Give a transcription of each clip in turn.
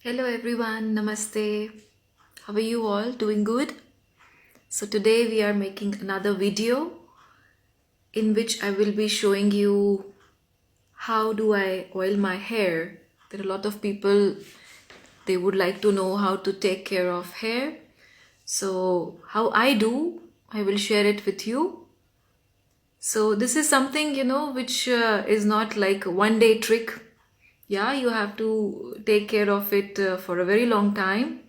Hello everyone, namaste. How are you all? Doing good? So today we are making another video in which I will be showing you how do I oil my hair. There are a lot of people, they would like to know how to take care of hair. So how I do, I will share it with you. So this is something, which is not like one day trick. Yeah, you have to take care of it for a very long time.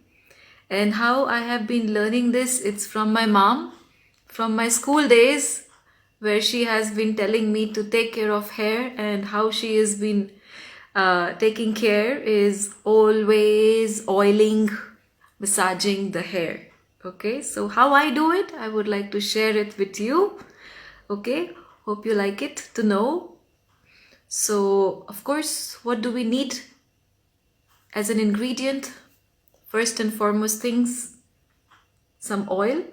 And how I have been learning this, it's from my mom, from my school days, where she has been telling me to take care of hair, and how she has been taking care is always oiling, massaging the hair. Okay, so how I do it, I would like to share it with you. Okay, hope you like it to know. So, of course, what do we need as an ingredient? First and foremost things, some oil.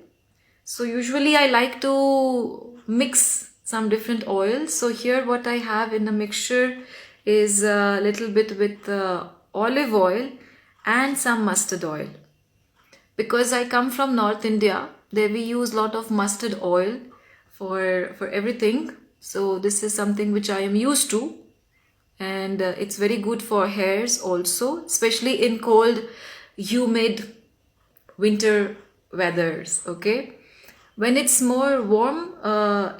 So usually I like to mix some different oils. So here what I have in the mixture is a little bit with olive oil and some mustard oil. Because I come from North India, there we use a lot of mustard oil for everything. So this is something which I am used to, and it's very good for hairs also, especially in cold, humid winter weathers. Okay, when it's more warm,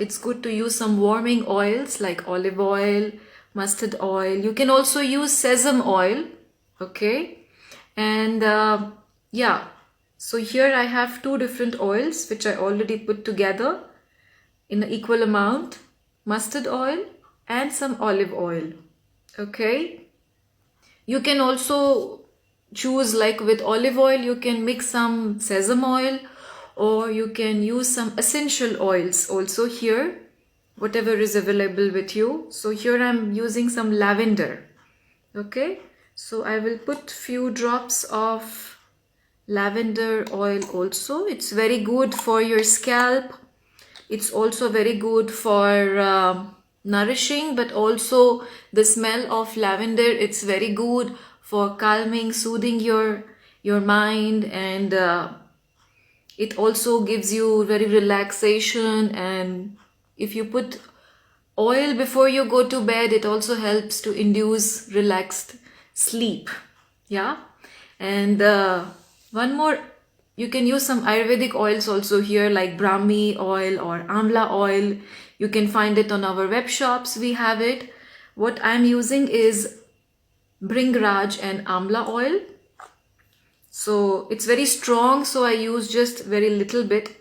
it's good to use some warming oils like olive oil, mustard oil. You can also use sesame oil. Okay, and yeah, so here I have two different oils which I already put together in an equal amount: mustard oil and some olive oil. Okay, you can also choose, like with olive oil you can mix some sesame oil, or you can use some essential oils also here, whatever is available with you. So here I'm using some lavender. Okay, so I will put few drops of lavender oil also. It's very good for your scalp. It's also very good for nourishing, but also the smell of lavender, it's very good for calming, soothing your mind, and it also gives you very relaxation. And if you put oil before you go to bed, it also helps to induce relaxed sleep. Yeah, and one more, you can use some Ayurvedic oils also here, like Brahmi oil or Amla oil. You can find it on our web shops. We have it. What I'm using is Bhringraj and Amla oil. So it's very strong, so I use just very little bit.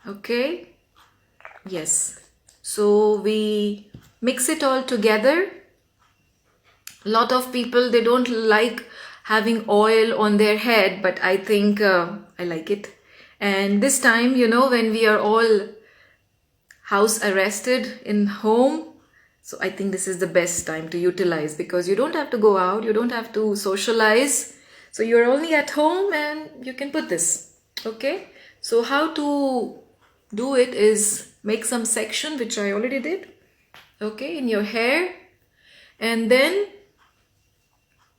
Okay. Yes. So we mix it all together. A lot of people, they don't like having oil on their head, but I think I like it. And this time, when we are all house arrested in home, so I think this is the best time to utilize, because you don't have to go out, you don't have to socialize. So you're only at home and you can put this. Okay. So how to do it is make some section, which I already did. Okay, in your hair. And then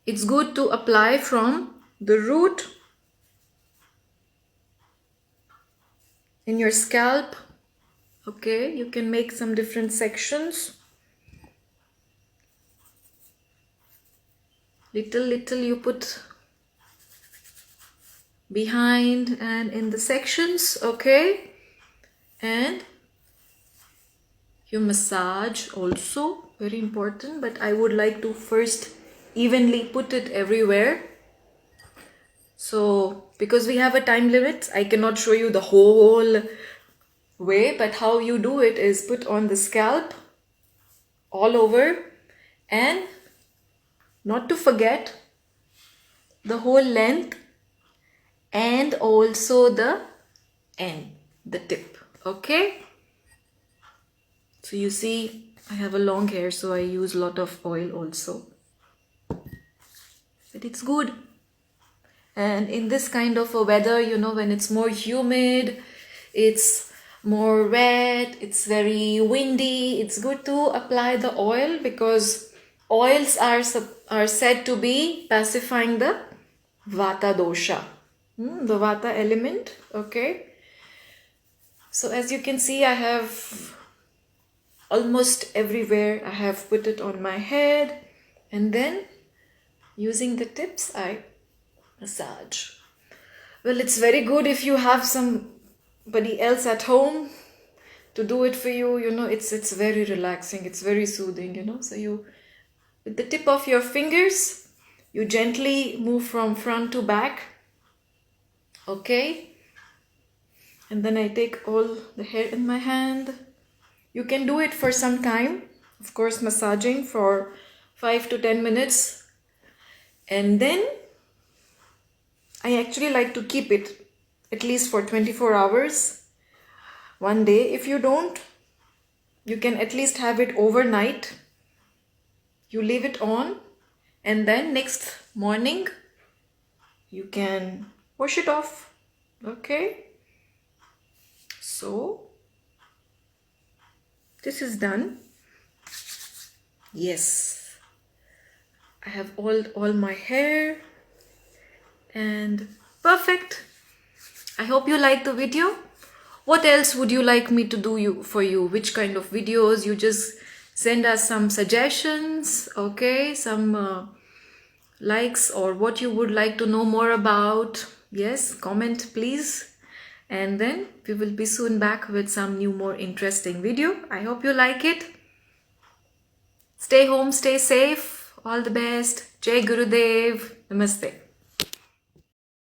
it's good to apply from the root in your scalp. Okay, you can make some different sections. Little you put behind and in the sections. Okay, and you massage also, very important, but I would like to first evenly put it everywhere. So because we have a time limit, I cannot show you the whole way, but how you do it is put on the scalp all over, and not to forget the whole length and also the end, the tip. Okay, so you see I have a long hair, so I use a lot of oil also, but it's good. And in this kind of a weather, when it's more humid, it's more wet, it's very windy, it's good to apply the oil, because oils are are said to be pacifying the Vata dosha, the Vata element. Okay. So as you can see, I have almost everywhere. I have put it on my head, and then using the tips, I massage. Well, it's very good if you have somebody else at home to do it for you. You know, it's very relaxing. It's very soothing. You know, so you, with the tip of your fingers, you gently move from front to back. Okay. And then I take all the hair in my hand. You can do it for some time. Of course, massaging for 5 to 10 minutes. And then I actually like to keep it at least for 24 hours. One day. If you don't, you can at least have it overnight. You leave it on, and then next morning you can wash it off. Okay. So this is done. Yes, I have all my hair, and perfect. I hope you like the video. What else would you like me to do for you? Which kind of videos? You just send us some suggestions, okay? Some likes, or what you would like to know more about. Yes, comment please. And then we will be soon back with some new, more interesting video. I hope you like it. Stay home, stay safe. All the best. Jai Gurudev. Namaste.